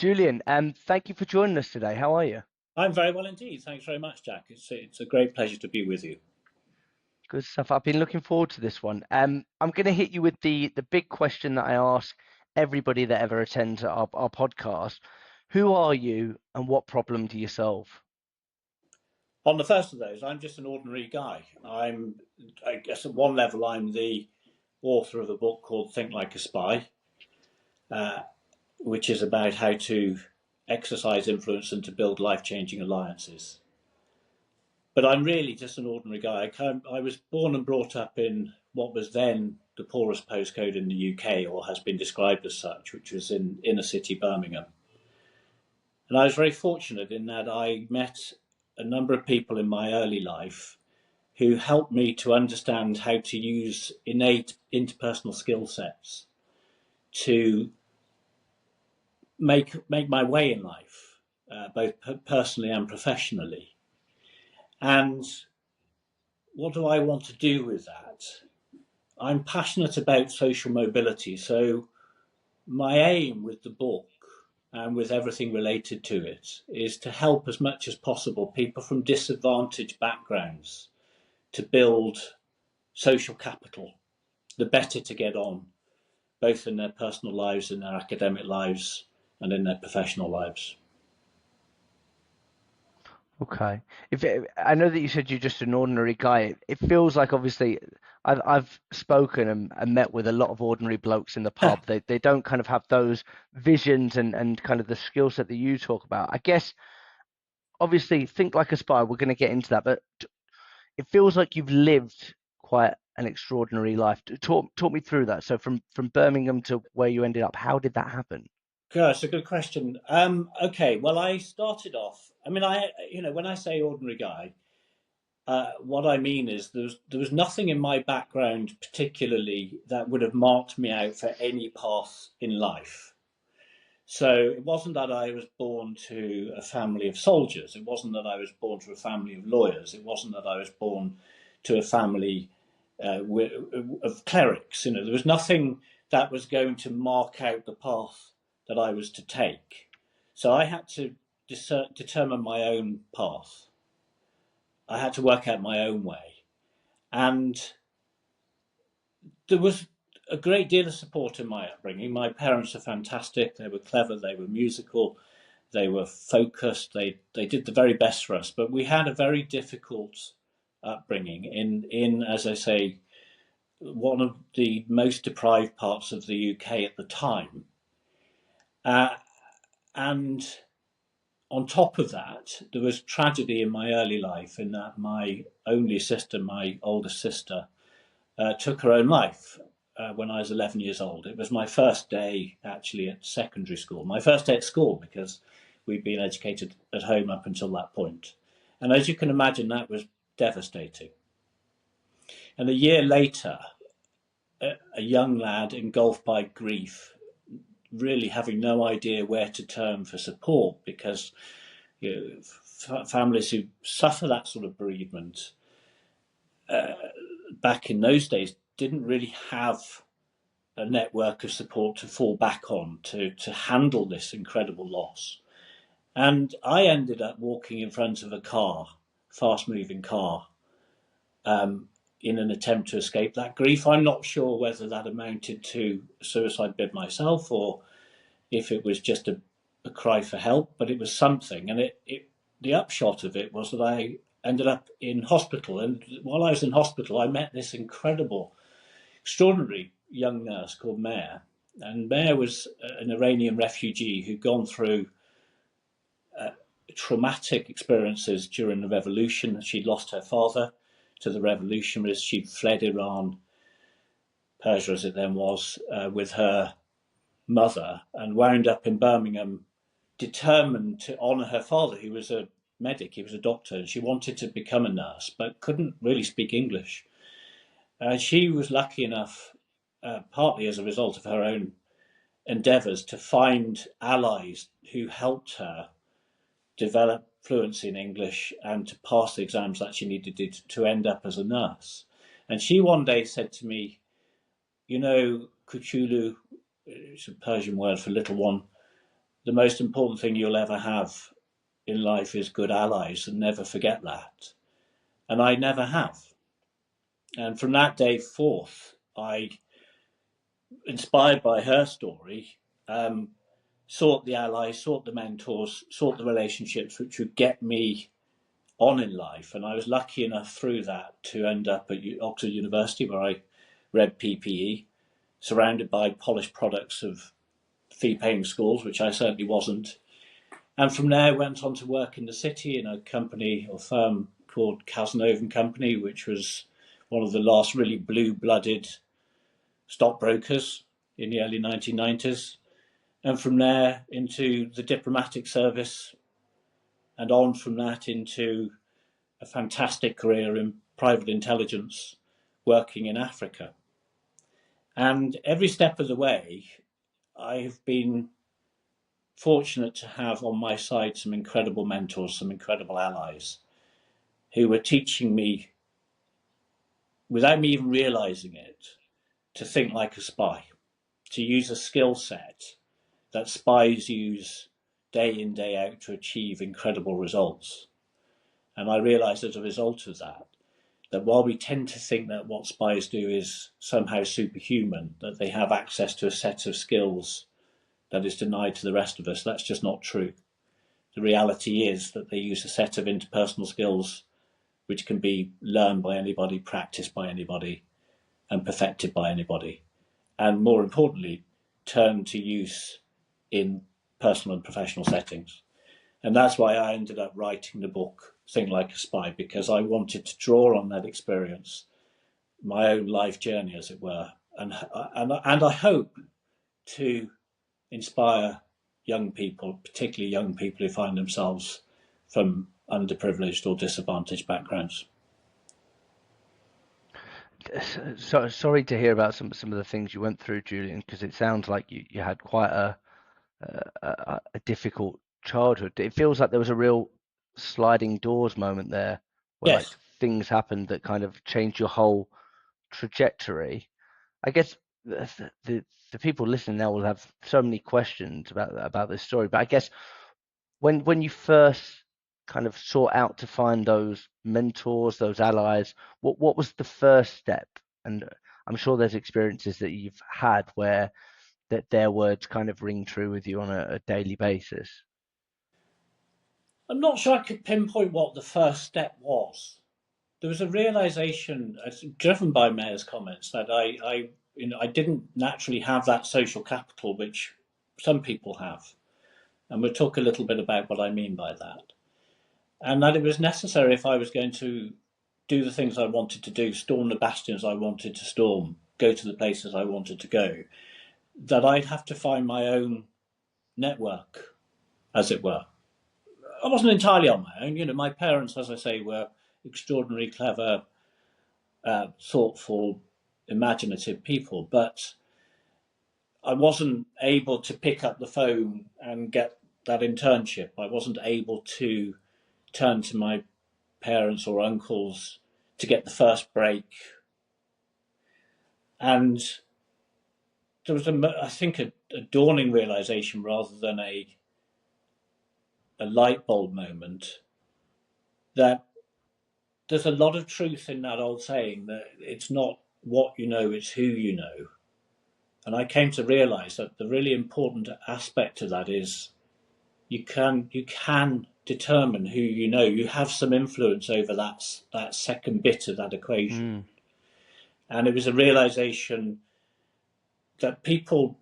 Julian, thank you for joining us today. How are you? I'm very well indeed. Thanks very much, Jack. It's a great pleasure to be with you. Good stuff. I've been looking forward to this one. I'm going to hit you with the big question that I ask everybody that ever attends our podcast. Who are you and what problem do you solve? On the first of those, I'm just an ordinary guy. I guess, at one level, I'm the author of a book called Think Like a Spy, uh, which is about how to exercise influence and to build life-changing alliances. But I'm really just an ordinary guy. I was born and brought up in what was then the poorest postcode in the UK, or has been described as such, which was in inner city Birmingham. And I was very fortunate in that I met a number of people in my early life who helped me to understand how to use innate interpersonal skill sets to make my way in life, both personally and professionally. And what do I want to do with that? I'm passionate about social mobility. So my aim with the book and with everything related to it is to help as much as possible people from disadvantaged backgrounds to build social capital, the better to get on, both in their personal lives, in their academic lives, and in their professional lives. Okay. I know that you said you're just an ordinary guy. It feels like obviously I've spoken and met with a lot of ordinary blokes in the pub. They don't kind of have those visions and kind of the skill set that you talk about. I guess obviously think like a spy. We're going to get into that, but it feels like you've lived quite an extraordinary life. Talk me through that. So from Birmingham to where you ended up, how did that happen? Gosh, a good question. Okay, well, I started off. I mean, when I say ordinary guy, what I mean is there was nothing in my background particularly that would have marked me out for any path in life. So it wasn't that I was born to a family of soldiers. It wasn't that I was born to a family of lawyers. It wasn't that I was born to a family of clerics. There was nothing that was going to mark out the path that I was to take. So I had to determine my own path. I had to work out my own way. And there was a great deal of support in my upbringing. My parents are fantastic. They were clever. They were musical. They were focused. They did the very best for us. But we had a very difficult upbringing in as I say, one of the most deprived parts of the UK at the time. Uh, and on top of that, there was tragedy in my early life in that my only sister, my oldest sister, took her own life when I was 11 years old. It was my first day actually at secondary school, my first day at school, because we'd been educated at home up until that point. And as you can imagine, that was devastating. And a year later, a young lad engulfed by grief, really having no idea where to turn for support, because families who suffer that sort of bereavement back in those days didn't really have a network of support to fall back on to handle this incredible loss. And I ended up walking in front of a car, fast moving car, in an attempt to escape that grief. I'm not sure whether that amounted to a suicide bid myself or if it was just a cry for help, but it was something. And the upshot of it was that I ended up in hospital. And while I was in hospital, I met this incredible, extraordinary young nurse called Mare. And Mare was an Iranian refugee who'd gone through traumatic experiences during the revolution. She'd lost her father to the revolutionaries. She'd fled Iran, Persia as it then was, with her mother, and wound up in Birmingham, determined to honour her father, who was a medic, he was a doctor, and she wanted to become a nurse, but couldn't really speak English. She was lucky enough, partly as a result of her own endeavours, to find allies who helped her develop fluency in English and to pass the exams that she needed to end up as a nurse. And she one day said to me, Kuchulu, it's a Persian word for little one, the most important thing you'll ever have in life is good allies, and never forget that. And I never have. And from that day forth, I, inspired by her story, sought the allies, sought the mentors, sought the relationships which would get me on in life. And I was lucky enough through that to end up at Oxford University, where I read PPE, surrounded by polished products of fee-paying schools, which I certainly wasn't. And from there, went on to work in the city in a company or firm called Cazenove and Company, which was one of the last really blue-blooded stockbrokers in the early 1990s. And from there into the diplomatic service, and on from that into a fantastic career in private intelligence, working in Africa. And every step of the way, I have been fortunate to have on my side some incredible mentors, some incredible allies who were teaching me, without me even realizing it, to think like a spy, to use a skill set that spies use day in, day out to achieve incredible results. And I realized as a result of that, that while we tend to think that what spies do is somehow superhuman, that they have access to a set of skills that is denied to the rest of us, that's just not true. The reality is that they use a set of interpersonal skills which can be learned by anybody, practiced by anybody, and perfected by anybody. And more importantly, turned to use in personal and professional settings. And that's why I ended up writing the book Think Like a Spy, because I wanted to draw on that experience, my own life journey, as it were, and I hope to inspire young people, particularly young people who find themselves from underprivileged or disadvantaged backgrounds. So sorry to hear about some of the things you went through, Julian, because it sounds like you had quite a difficult childhood. It feels like there was a real sliding doors moment there, where like Yes, things happened that kind of changed your whole trajectory. I guess the people listening now will have so many questions about this story, but I guess when you first kind of sought out to find those mentors, those allies, what was the first step? And I'm sure there's experiences that you've had where that their words kind of ring true with you on a daily basis. I'm not sure I could pinpoint what the first step was. There was a realization, driven by Mayor's comments, that I didn't naturally have that social capital which some people have, and we'll talk a little bit about what I mean by that. And that it was necessary, if I was going to do the things I wanted to do, storm the bastions I wanted to storm, go to the places I wanted to go, that I'd have to find my own network, as it were. I wasn't entirely on my own. My parents, as I say, were extraordinarily clever, thoughtful, imaginative people, but I wasn't able to pick up the phone and get that internship. I wasn't able to turn to my parents or uncles to get the first break. And there was, I think, a dawning realization rather than a light bulb moment that there's a lot of truth in that old saying that it's not what you know, it's who you know. And I came to realize that the really important aspect to that is you can determine who you know. You have some influence over that second bit of that equation. Mm, And it was a realization that people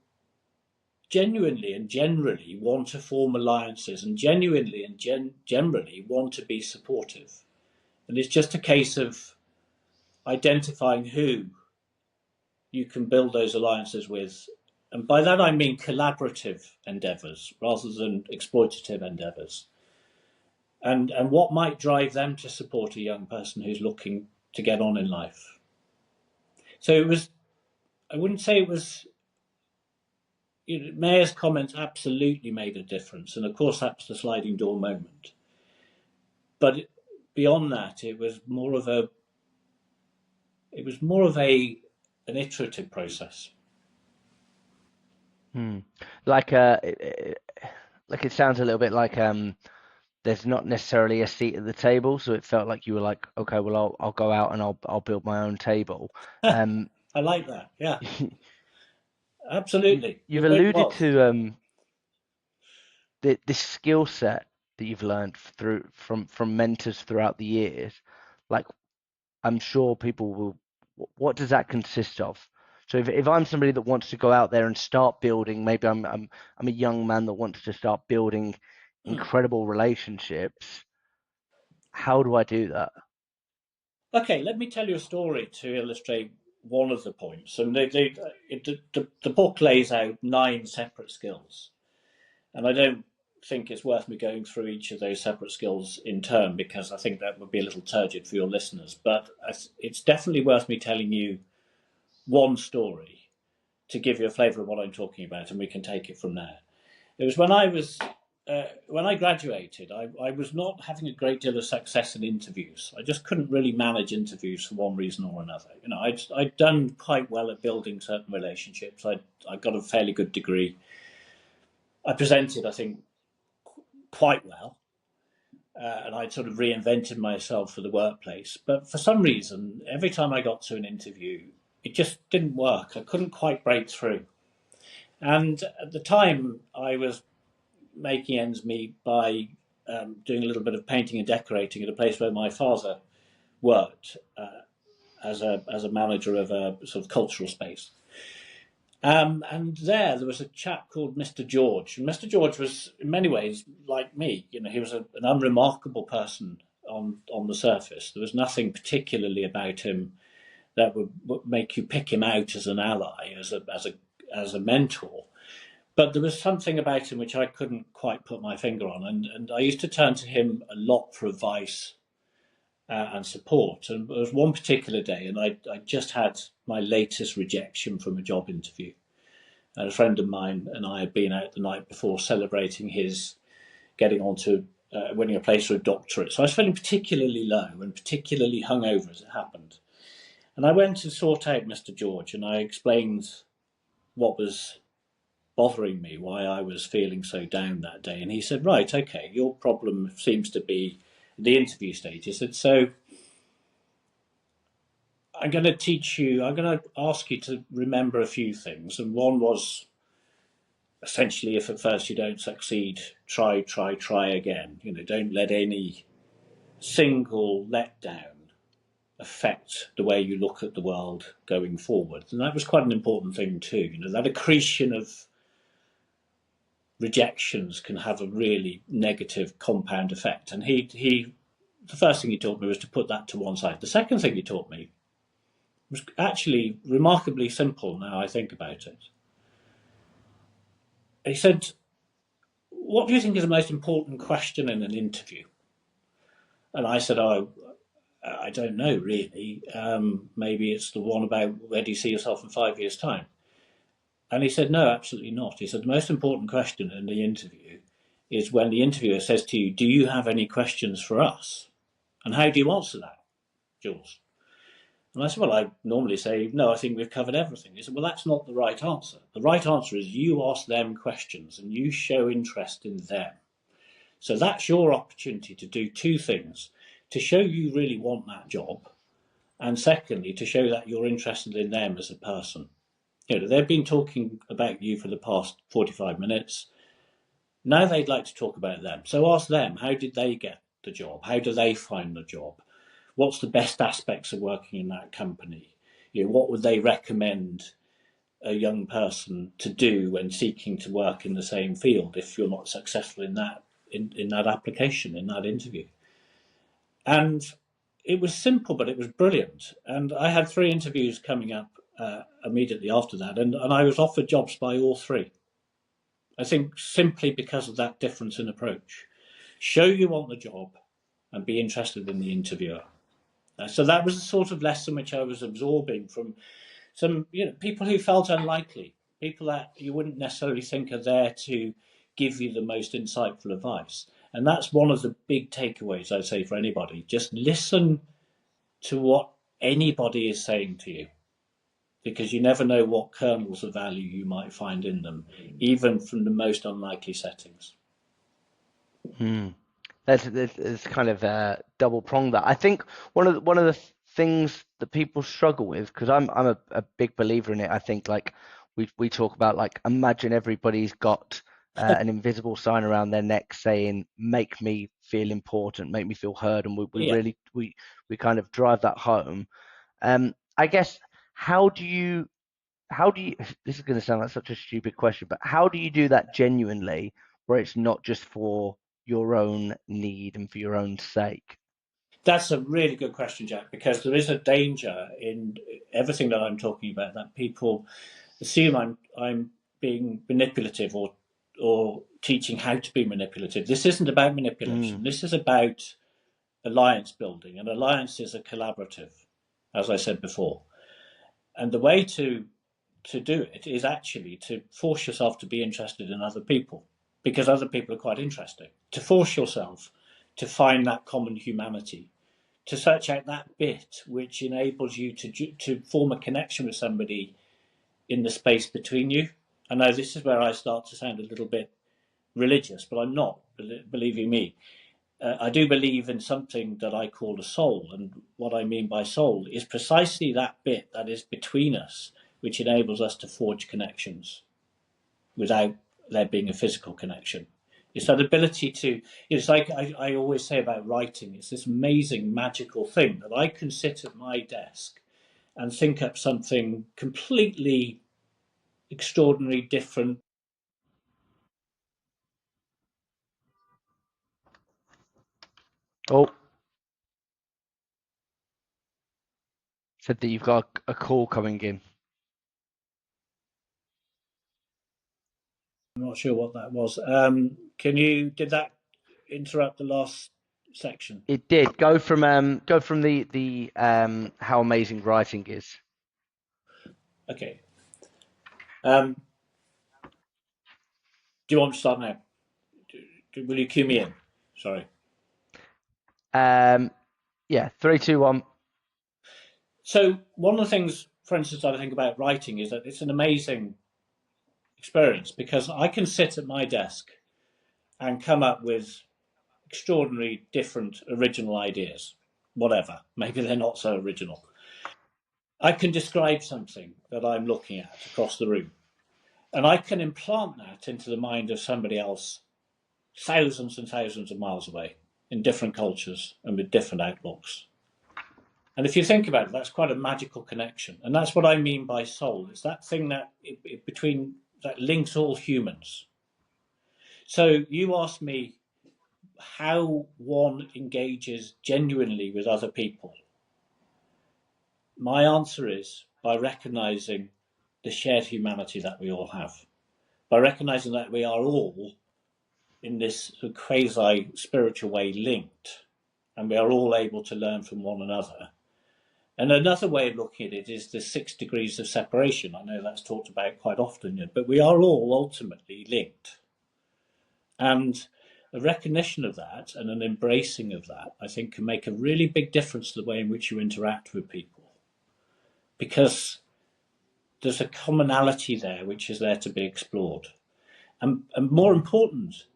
genuinely and generally want to form alliances, and genuinely and generally want to be supportive. And it's just a case of identifying who you can build those alliances with. And by that I mean collaborative endeavours rather than exploitative endeavours. And what might drive them to support a young person who's looking to get on in life. So it was, I wouldn't say it was, Mayor's comments absolutely made a difference. And of course, that's the sliding door moment. But beyond that, it was more of an iterative process. mm. Like like it sounds a little bit like there's not necessarily a seat at the table, so it felt like you were like, okay, well I'll go out and I'll build my own table. Um, I like that. Yeah, you've absolutely. you've It alluded was. to this skill set that you've learned through from mentors throughout the years. Like I'm sure people will. What does that consist of? So if I'm somebody that wants to go out there and start building, maybe I'm a young man that wants to start building Hmm. incredible relationships. How do I do that? Okay, let me tell you a story to illustrate one of the points. And the book lays out 9 separate skills. And I don't think it's worth me going through each of those separate skills in turn because I think that would be a little turgid for your listeners. But it's definitely worth me telling you one story to give you a flavour of what I'm talking about, and we can take it from there. It was when I graduated. I was not having a great deal of success in interviews. I just couldn't really manage interviews for one reason or another. You know, I'd done quite well at building certain relationships. I got a fairly good degree. I presented, I think, quite well, and I'd sort of reinvented myself for the workplace. But for some reason, every time I got to an interview, it just didn't work. I couldn't quite break through. And at the time, I was making ends meet by doing a little bit of painting and decorating at a place where my father worked as a manager of a sort of cultural space. And there was a chap called Mr. George. And Mr. George was, in many ways, like me. You know, he was an unremarkable person on the surface. There was nothing particularly about him that would make you pick him out as an ally, as a mentor. But there was something about him which I couldn't quite put my finger on, and I used to turn to him a lot for advice and support. And there was one particular day, and I just had my latest rejection from a job interview. And a friend of mine and I had been out the night before celebrating his getting on to winning a place for a doctorate. So I was feeling particularly low and particularly hungover as it happened. And I went to sort out Mr. George, and I explained what was bothering me, why I was feeling so down that day. And he said, right, okay, your problem seems to be the interview stage. He said, so I'm going to ask you to remember a few things. And one was essentially, if at first you don't succeed, try again. You know, don't let any single letdown affect the way you look at the world going forward. And that was quite an important thing too. You know, that accretion of rejections can have a really negative compound effect. And he the first thing he taught me was to put that to one side. The second thing he taught me was actually remarkably simple now I think about it. He said, what do you think is the most important question in an interview? And I said, oh, I don't know really. Maybe it's the one about where do you see yourself in 5 years' time? And he said, no, absolutely not. He said, the most important question in the interview is when the interviewer says to you, do you have any questions for us? And how do you answer that, Jules? And I said, well, I normally say, no, I think we've covered everything. He said, well, that's not the right answer. The right answer is you ask them questions and you show interest in them. So that's your opportunity to do two things: to show you really want that job, and secondly, to show that you're interested in them as a person. You know, they've been talking about you for the past 45 minutes. Now they'd like to talk about them. So ask them, how did they get the job? How do they find the job? What's the best aspects of working in that company? You know, what would they recommend a young person to do when seeking to work in the same field if you're not successful in that application, in that interview? And it was simple, but it was brilliant. And I had 3 interviews coming up immediately after that, and I was offered jobs by all 3. I think simply because of that difference in approach. Show you want the job and be interested in the interviewer. So that was the sort of lesson which I was absorbing from some, people who felt unlikely, people that you wouldn't necessarily think are there to give you the most insightful advice. And that's one of the big takeaways I'd say for anybody. Just listen to what anybody is saying to you, because you never know what kernels of value you might find in them, even from the most unlikely settings. Hmm. There's kind of double prong that. I think one of the things that people struggle with, because I'm a big believer in it. I think like we talk about like imagine everybody's got an invisible sign around their neck saying make me feel important, make me feel heard, and we Yeah, really we kind of drive that home. I guess how do you how do you this is going to sound like such a stupid question, but how do you do that genuinely where it's not just for your own need and for your own sake? that's a really good question, Jack, because there is a danger in everything that I'm talking about that people assume I'm being manipulative or teaching how to be manipulative. This isn't about Mm, manipulation. This is about alliance building, and alliances are collaborative, as I said before. And the way to do it is actually to force yourself to be interested in other people because other people are quite interesting. To force yourself to find that common humanity, to search out that bit which enables you to form a connection with somebody in the space between you. I know this is where I start to sound a little bit religious, but I'm not, believing me. I do believe in something that I call a soul. And what I mean by soul is precisely that bit that is between us, which enables us to forge connections without there being a physical connection. It's that ability to, it's like I always say about writing, it's this amazing magical thing that I can sit at my desk and think up something completely extraordinary, different. oh, said that you've got a call coming in. I'm not sure what that was. Did that interrupt the last section? It did go from the how amazing writing is. Okay. Um, do you want to start now? Will you cue me in? Sorry. Um, yeah, three, two, one. So one of the things, for instance, that I think about writing is that it's an amazing experience because I can sit at my desk and come up with extraordinary, different, original ideas. Whatever. Maybe they're not so original. I can describe something that I'm looking at across the room, and I can implant that into the mind of somebody else thousands and thousands of miles away in different cultures and with different outlooks. And if you think about it, that's quite a magical connection. And that's what I mean by soul. It's that thing between that links all humans. So you asked me how one engages genuinely with other people. My answer is by recognizing the shared humanity that we all have, by recognizing that we are all in this quasi spiritual way linked, and we are all able to learn from one another. And another way of looking at it is the 6 degrees of separation. I know that's talked about quite often, but we are all ultimately linked. And a recognition of that and an embracing of that, I think, can make a really big difference to the way in which you interact with people. Because there's a commonality there which is there to be explored. And more important,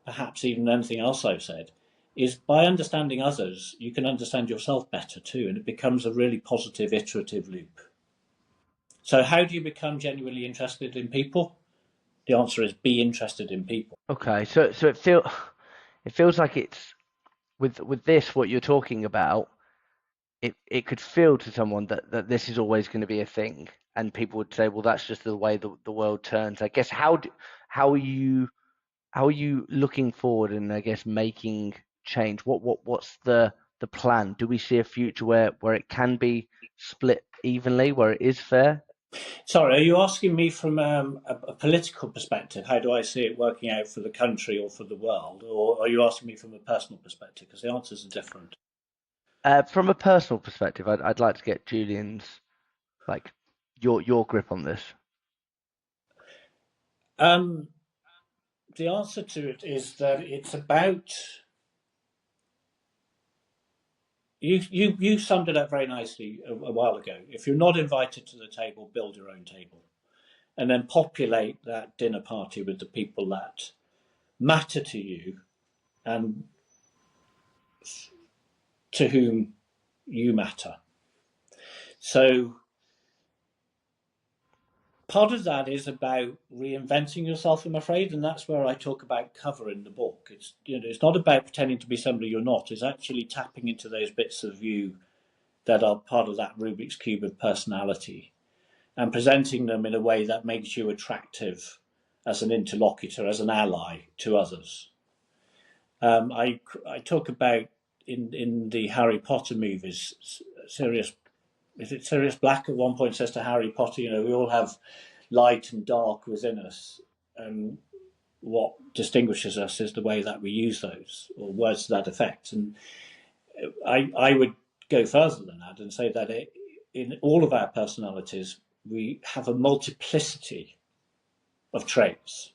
perhaps even than anything else I've said, is by understanding others, you can understand yourself better too, and it becomes a really positive, iterative loop. So, how do you become genuinely interested in people? The answer is be interested in people. Okay, so it feels like it's with this what you're talking about. It could feel to someone that this is always going to be a thing, and people would say, well, that's just the way the world turns. I guess how are you how are you looking forward and I guess making change? What's the plan? Do we see a future where it can be split evenly, where it is fair? Sorry, are you asking me from a political perspective? How do I see it working out for the country or for the world? Or are you asking me from a personal perspective? Because the answers are different. From a personal perspective, I'd like to get Julian's like your grip on this. Um, the answer to it is that it's about you summed it up very nicely a while ago. If you're not invited to the table, build your own table, and then populate that dinner party with the people that matter to you and to whom you matter. So part of that is about reinventing yourself, I'm afraid, and that's where I talk about cover in the book. It's not about pretending to be somebody you're not. It's actually tapping into those bits of you that are part of that Rubik's Cube of personality and presenting them in a way that makes you attractive as an interlocutor, as an ally to others. I talk about in the Harry Potter movies, Sirius Black at one point says to Harry Potter, we all have light and dark within us, and what distinguishes us is the way that we use those, or words to that effect. And I would go further than that and say that in all of our personalities, we have a multiplicity of traits.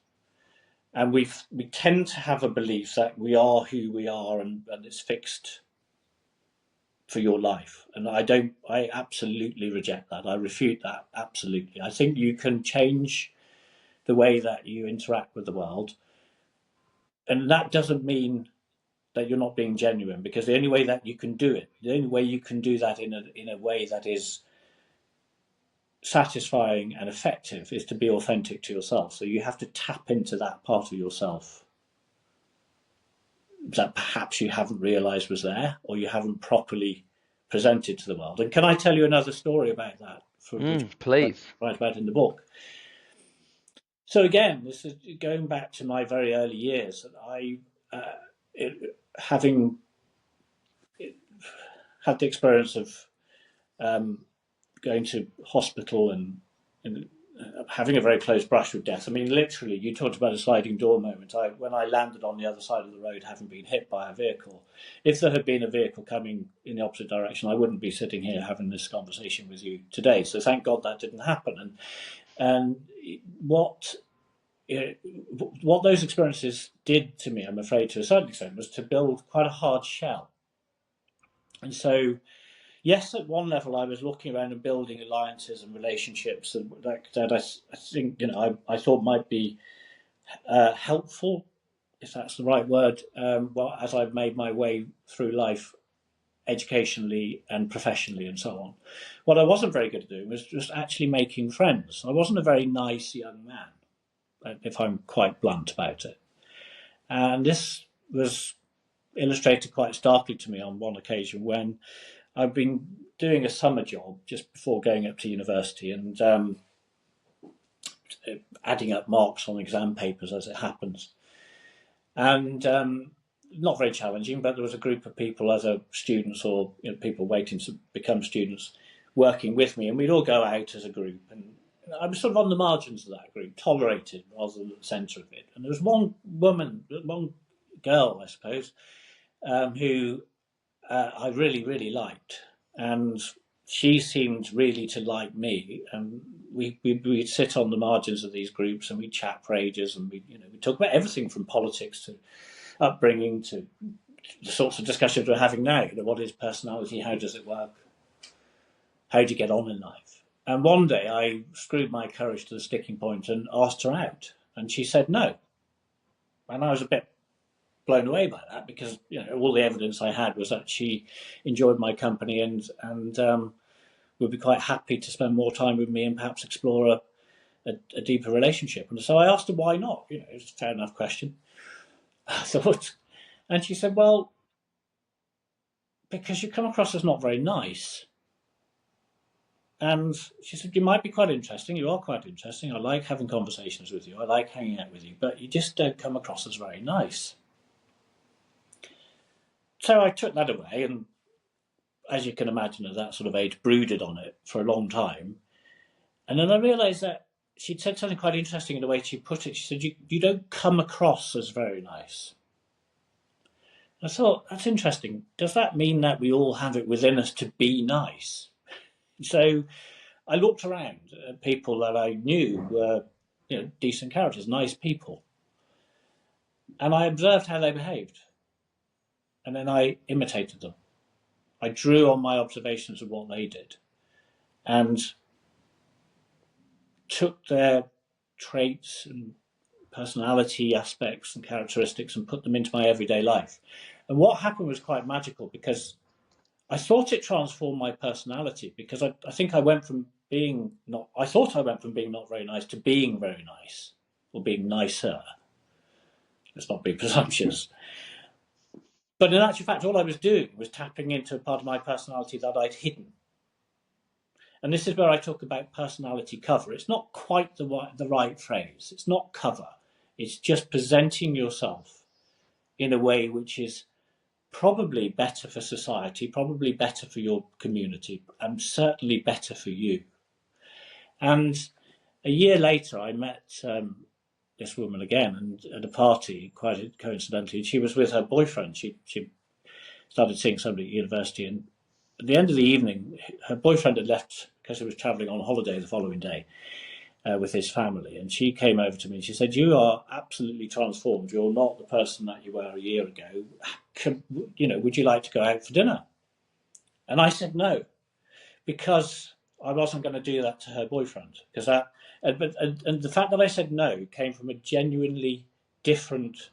And we tend to have a belief that we are who we are, and it's fixed for your life. And I absolutely reject that. I refute that absolutely. I think you can change the way that you interact with the world. And that doesn't mean that you're not being genuine, because the only way that you can do it, the only way you can do that in a way that is satisfying and effective, is to be authentic to yourself. So you have to tap into that part of yourself that perhaps you haven't realized was there, or you haven't properly presented to the world. And can I tell you another story about that, which I Please. write about in the book? So again, this is going back to my very early years. Having had the experience of going to hospital and having a very close brush with death. I mean, literally, you talked about a sliding door moment. When I landed on the other side of the road, having been hit by a vehicle, if there had been a vehicle coming in the opposite direction, I wouldn't be sitting here having this conversation with you today. So thank God that didn't happen. And what those experiences did to me, I'm afraid, to a certain extent, was to build quite a hard shell. And so, yes, at one level, I was looking around and building alliances and relationships that I think I thought might be helpful, if that's the right word. As I've made my way through life, educationally and professionally, and so on. What I wasn't very good at doing was just actually making friends. I wasn't a very nice young man, if I'm quite blunt about it. And this was illustrated quite starkly to me on one occasion when I'd been doing a summer job just before going up to university, and adding up marks on exam papers as it happens. And not very challenging, but there was a group of people, other students or people waiting to become students, working with me, and we'd all go out as a group. And I was sort of on the margins of that group, tolerated rather than the centre of it. And there was one girl, I suppose, who I really, really liked. And she seemed really to like me. And we'd sit on the margins of these groups and we'd chat for ages, and we'd talk about everything from politics to upbringing to the sorts of discussions we're having now. What is personality? How does it work? How do you get on in life? And one day I screwed my courage to the sticking point and asked her out. And she said no. And I was a bit blown away by that, because all the evidence I had was that she enjoyed my company and would be quite happy to spend more time with me and perhaps explore a deeper relationship. And so I asked her why not. It's a fair enough question, I thought. And she said, well, because you come across as not very nice. And she said, you might be quite interesting. You are quite interesting. I like having conversations with you. I like hanging out with you, but you just don't come across as very nice. So I took that away, and as you can imagine, at that sort of age, brooded on it for a long time. And then I realised that she'd said something quite interesting in the way she put it. She said, you don't come across as very nice. I thought, that's interesting. Does that mean that we all have it within us to be nice? So I looked around at people that I knew were decent characters, nice people. And I observed how they behaved. And then I imitated them. I drew on my observations of what they did and took their traits and personality aspects and characteristics and put them into my everyday life. And what happened was quite magical, because I thought it transformed my personality, because I think I went from being not, I thought I went from being not very nice to being very nice, or being nicer. Let's not be presumptuous. But in actual fact, all I was doing was tapping into a part of my personality that I'd hidden. And this is where I talk about personality cover. It's not quite the right phrase. It's not cover. It's just presenting yourself in a way which is probably better for society, probably better for your community, and certainly better for you. And a year later, I met this woman again, and at a party, quite coincidentally. She was with her boyfriend. She started seeing somebody at university, and at the end of the evening, her boyfriend had left because he was travelling on holiday the following day with his family. And she came over to me and she said, "You are absolutely transformed. You're not the person that you were a year ago. Would you like to go out for dinner?" And I said no, because I wasn't going to do that to her boyfriend. Because and the fact that I said no came from a genuinely different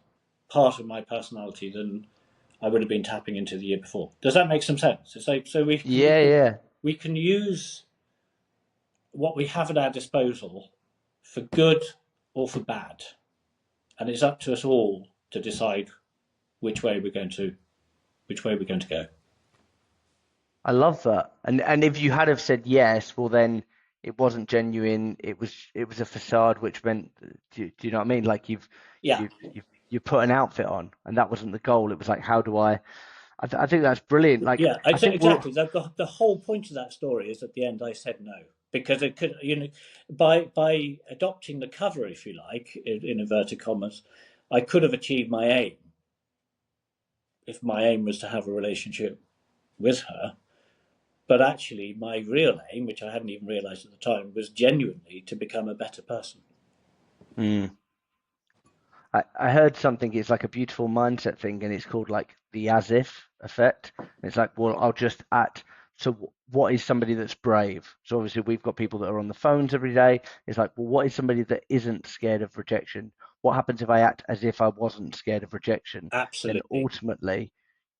part of my personality than I would have been tapping into the year before. Does that make some sense? It's like, so Yeah, yeah. we can use what we have at our disposal for good or for bad, and it's up to us all to decide which way we're going to go. I love that. And if you had have said yes, well then it wasn't genuine. It was a facade, which meant, do you know what I mean? Like Yeah, you put an outfit on, and that wasn't the goal. It was like, how do I think that's brilliant. Like yeah, I think we're exactly. The whole point of that story is at the end I said no, because it could, by adopting the cover, if you like, in inverted commas, I could have achieved my aim if my aim was to have a relationship with her. But actually, my real aim, which I hadn't even realised at the time, was genuinely to become a better person. mm, I heard something, it's like a beautiful mindset thing, and it's called like the as if effect. And it's like, well, I'll just act. So what is somebody that's brave? So obviously we've got people that are on the phones every day. It's like, well, what is somebody that isn't scared of rejection? What happens if I act as if I wasn't scared of rejection? Then Absolutely. ultimately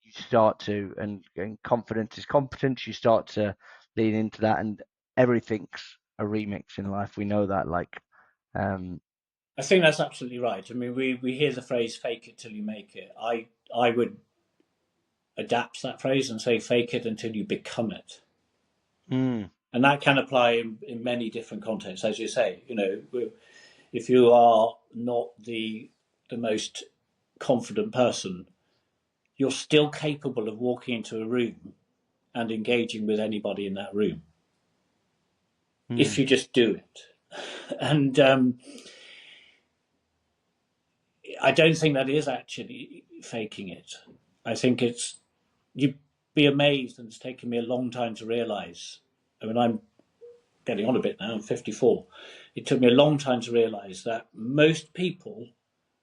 you start to, and confidence is competence, you start to lean into that, and everything's a remix in life. We know that, like, um, I think that's absolutely right. I mean, we hear the phrase "fake it till you make it." I would adapt that phrase and say "fake it until you become it," mm, and that can apply in many different contexts, as you say. If you are not the most confident person, you're still capable of walking into a room and engaging with anybody in that room if mm. you just do it. And I don't think that is actually faking it. I think it's, you'd be amazed, and it's taken me a long time to realise. I mean, I'm getting on a bit now, I'm 54. It took me a long time to realise that most people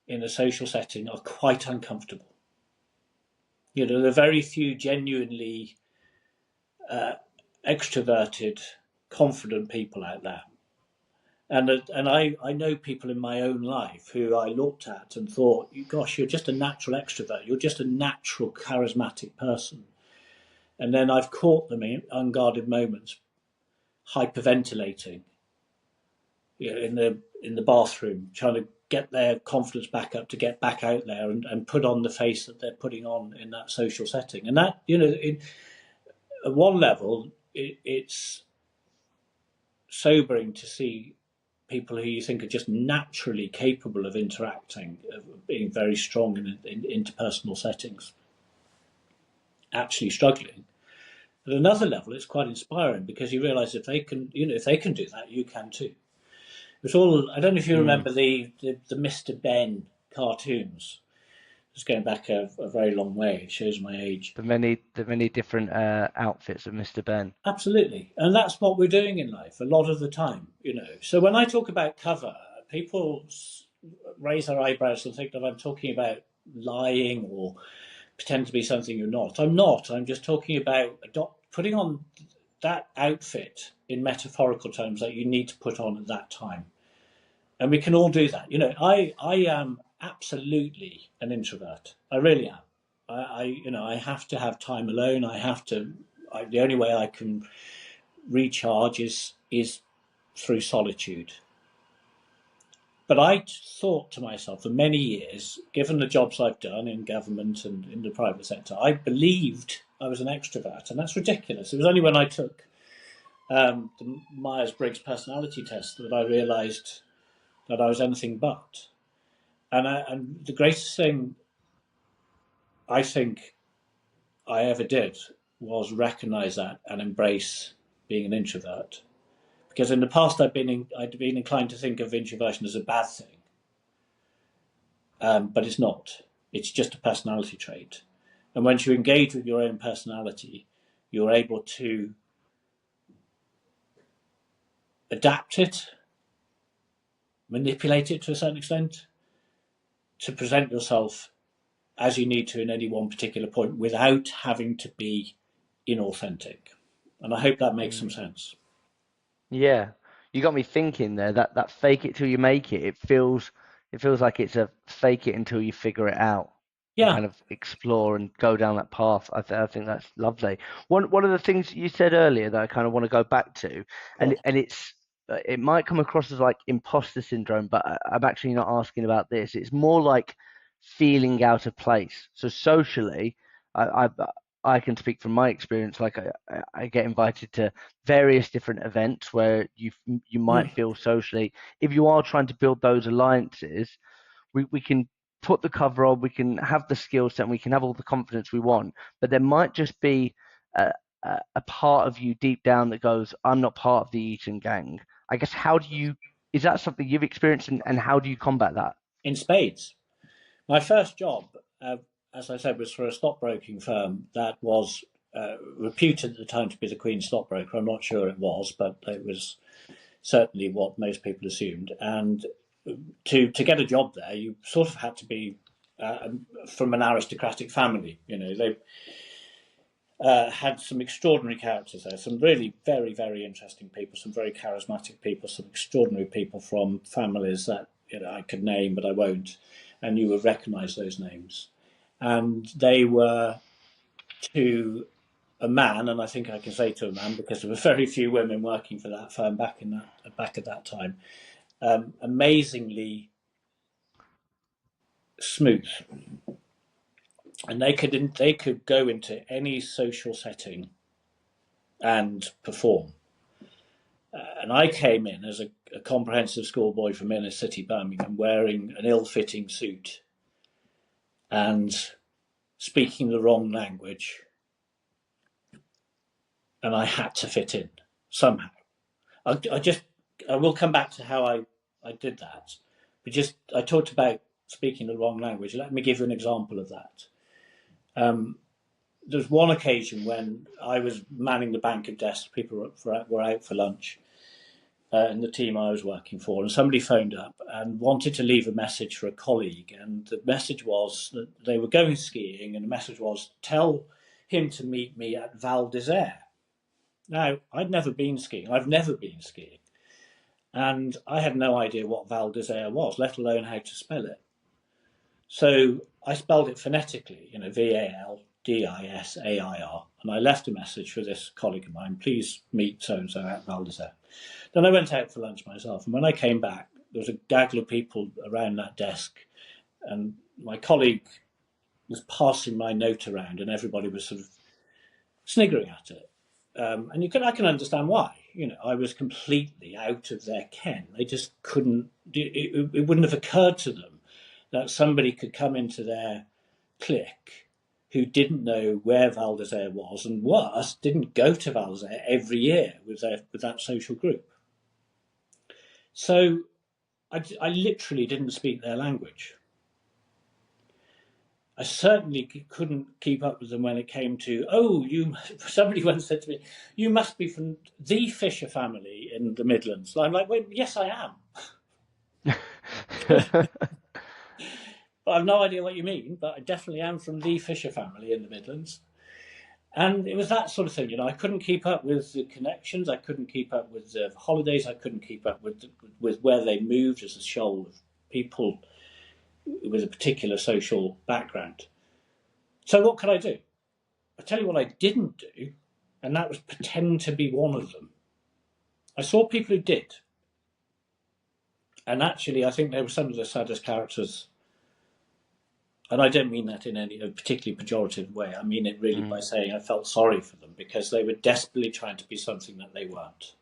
in a social setting are quite uncomfortable. There are very few genuinely extroverted, confident people out there. And I know people in my own life who I looked at and thought, gosh, you're just a natural extrovert. You're just a natural charismatic person. And then I've caught them in unguarded moments, hyperventilating, in the bathroom, trying to get their confidence back up to get back out there and put on the face that they're putting on in that social setting. And that, at one level, it's sobering to see people who you think are just naturally capable of interacting, of being very strong in interpersonal settings, actually struggling. At another level, it's quite inspiring, because you realise if they can, if they can do that, you can too. It's all. I don't know if you Mm. remember the Mr. Ben cartoons. It's going back a very long way. It shows my age. The many different outfits of Mr. Ben. Absolutely, and that's what we're doing in life a lot of the time. So when I talk about cover, people raise their eyebrows and think that I'm talking about lying or pretend to be something you're not. I'm not. I'm just talking about putting on that outfit in metaphorical terms that you need to put on at that time. and we can all do that. I am absolutely an introvert. I really am. I have to have time alone. The only way I can recharge is through solitude. But I thought to myself for many years, given the jobs I've done in government and in the private sector, I believed I was an extrovert, and that's ridiculous. It was only when I took the Myers-Briggs personality test that I realised that I was anything but. And the greatest thing I think I ever did was recognise that and embrace being an introvert. Because in the past I'd been inclined to think of introversion as a bad thing, but it's not. It's just a personality trait. And once you engage with your own personality, you're able to adapt it, manipulate it to a certain extent, to present yourself as you need to in any one particular point without having to be inauthentic. And I hope that makes some Mm. sense. Yeah, you got me thinking there. That fake it till you make it. It feels like it's a fake it until you figure it out and Yeah, kind of explore and go down that path. I think that's lovely. One of the things you said earlier that I kind of want to go back to, God. and it might come across as like imposter syndrome, but I'm actually not asking about this. It's more like feeling out of place. So socially, I I, I can speak from my experience. Like I get invited to various different events where you Mm. might feel socially, if you are trying to build those alliances, we can put the cover on, we can have the skill set, and we can have all the confidence we want, but there might just be a part of you deep down that goes, I'm not part of the Eton gang. I guess is that something you've experienced, and how do you combat that? In spades. My first job, as I said, was for a stockbroking firm that was reputed at the time to be the Queen's stockbroker. I'm not sure it was, but it was certainly what most people assumed. And to get a job there, you sort of had to be from an aristocratic family. They had some extraordinary characters there, some really very, very interesting people, some very charismatic people, some extraordinary people from families that I could name, but I won't, and you would recognise those names. And they were to a man, and I think I can say to a man because there were very few women working for that firm back at that time. Amazingly smooth, and they could go into any social setting and perform. And I came in as a comprehensive schoolboy from inner city Birmingham, wearing an ill-fitting suit and speaking the wrong language, and I had to fit in somehow. I will come back to how I did that, but just I talked about speaking the wrong language. Let me give you an example of that. There's one occasion when I was manning the bank of desks, people were out for lunch, in the team I was working for, and somebody phoned up and wanted to leave a message for a colleague. And the message was that they were going skiing, and the message was, tell him to meet me at Val d'Isere. Now, I'd never been skiing. I've never been skiing. And I had no idea what Val d'Isere was, let alone how to spell it. So I spelled it phonetically, Valdisar, and I left a message for this colleague of mine, please meet so-and-so at Val d'Isere. Then I went out for lunch myself, and when I came back, there was a gaggle of people around that desk, and my colleague was passing my note around, and everybody was sort of sniggering at it. And I can understand why. I was completely out of their ken. They just couldn't. It wouldn't have occurred to them that somebody could come into their clique who didn't know where Val d'Isere was, and worse, didn't go to Val d'Isere every year with that social group. So I literally didn't speak their language. I certainly couldn't keep up with them when it came to, somebody once said to me, you must be from the Fisher family in the Midlands. I'm like, well, yes, I am. But I've no idea what you mean, but I definitely am from the Fisher family in the Midlands. And it was that sort of thing, you know. I couldn't keep up with the connections. I couldn't keep up with the holidays. I couldn't keep up with where they moved as a shoal of people with a particular social background. So what could I do? I tell you what I didn't do, and that was pretend to be one of them. I saw people who did, and actually, I think they were some of the saddest characters. And I don't mean that in any particularly pejorative way. I mean it really by Mm. saying I felt sorry for them because they were desperately trying to be something that they weren't.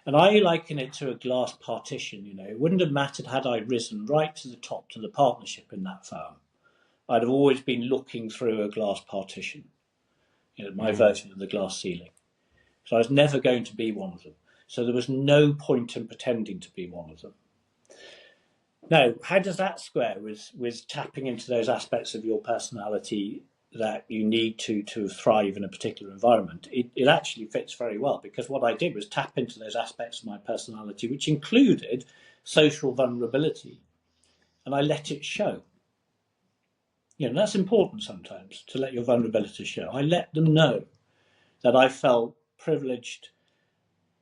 And I liken it to a glass partition. You know, it wouldn't have mattered had I risen right to the top to the partnership in that firm. I'd have always been looking through a glass partition, you know, my Mm. version of the glass ceiling. So I was never going to be one of them. So there was no point in pretending to be one of them. Now, how does that square with tapping into those aspects of your personality that you need to thrive in a particular environment? It actually fits very well, because what I did was tap into those aspects of my personality, which included social vulnerability, and I let it show. You know, that's important sometimes, to let your vulnerability show. I let them know that I felt privileged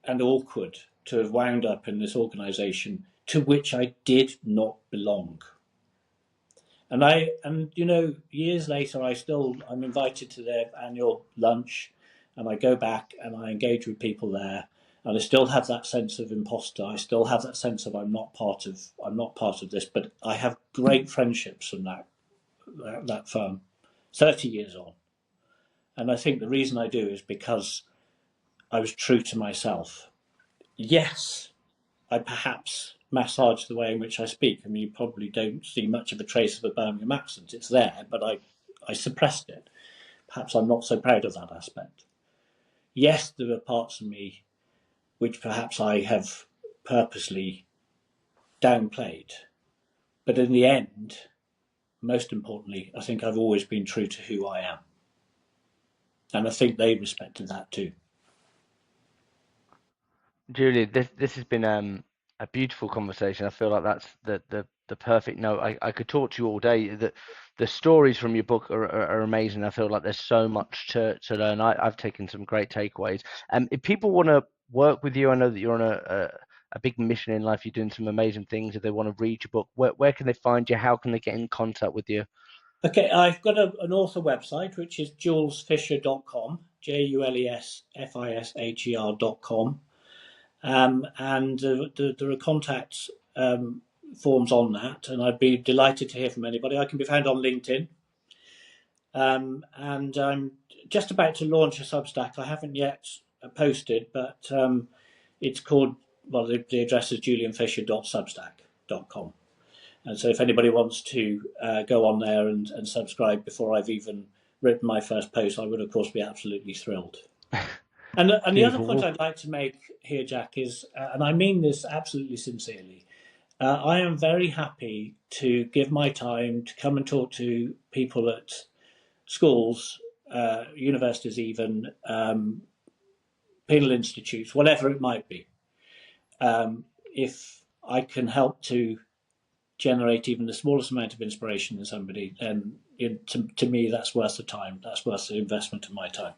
and awkward to have wound up in this organisation to which I did not belong. And you know, years later, I'm invited to their annual lunch, and I go back and I engage with people there, and I still have that sense of imposter. I still have that sense of I'm not part of this. But I have great friendships from that firm, 30 years on, and I think the reason I do is because I was true to myself. Yes, I perhaps massage the way in which I speak. I mean, you probably don't see much of a trace of a Birmingham accent. It's there, but I suppressed it. Perhaps I'm not so proud of that aspect. Yes, there are parts of me which perhaps I have purposely downplayed. But in the end, most importantly, I think I've always been true to who I am. And I think they respected that too. Julie, this has been a beautiful conversation. I feel like that's the perfect note. I could talk to you all day. The stories from your book are amazing. I feel like there's so much to learn. I've taken some great takeaways. If people want to work with you, I know that you're on a big mission in life. You're doing some amazing things. If they want to read your book, where can they find you? How can they get in contact with you? Okay, I've got an author website, which is julesfisher.com, JULESFISHER.com. And there are contact forms on that, and I'd be delighted to hear from anybody. I can be found on LinkedIn, and I'm just about to launch a Substack. I haven't yet posted, but it's called, well, the address is julianfisher.substack.com. And so if anybody wants to go on there and subscribe before I've even written my first post, I would, of course, be absolutely thrilled. And the other Beautiful. point Well, I'd like to make here, Jack, is, and I mean this absolutely sincerely, I am very happy to give my time to come and talk to people at schools, universities, even penal institutes, whatever it might be. If I can help to generate even the smallest amount of inspiration in somebody, then to me, that's worth the time. That's worth the investment of my time.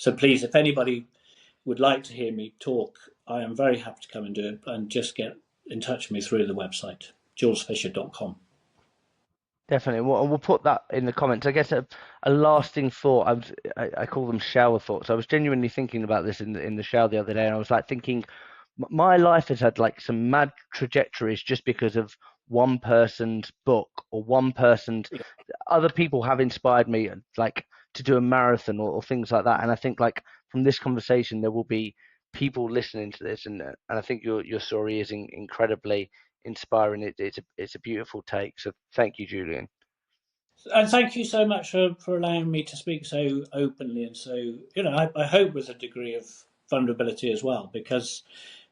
So please, if anybody would like to hear me talk, I am very happy to come and do it, and just get in touch with me through the website, julesfisher.com. definitely. We'll put that in the comments. I guess a lasting thought. I call them shower thoughts. I was genuinely thinking about this in the shower the other day, and I was like thinking, my life has had like some mad trajectories just because of one person's book or one person's. Yeah. Other people have inspired me, like to do a marathon or things like that. And I think like from this conversation, there will be people listening to this, and I think your story is incredibly inspiring. It's a beautiful take. So thank you, Julian. And thank you so much for allowing me to speak so openly and so, I hope with a degree of vulnerability as well, because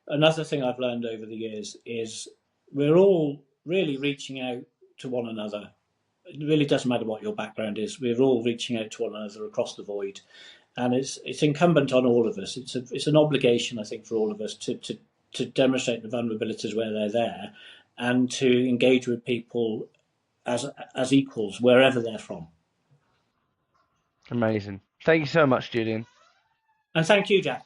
another thing I've learned over the years is we're all really reaching out to one another. It really doesn't matter what your background is. We're all reaching out to one another across the void, and it's incumbent on all of us. It's an obligation, I think, for all of us to demonstrate the vulnerabilities where they're there, and to engage with people as equals wherever they're from. Amazing. Thank you so much, Julian. And thank you, Jack.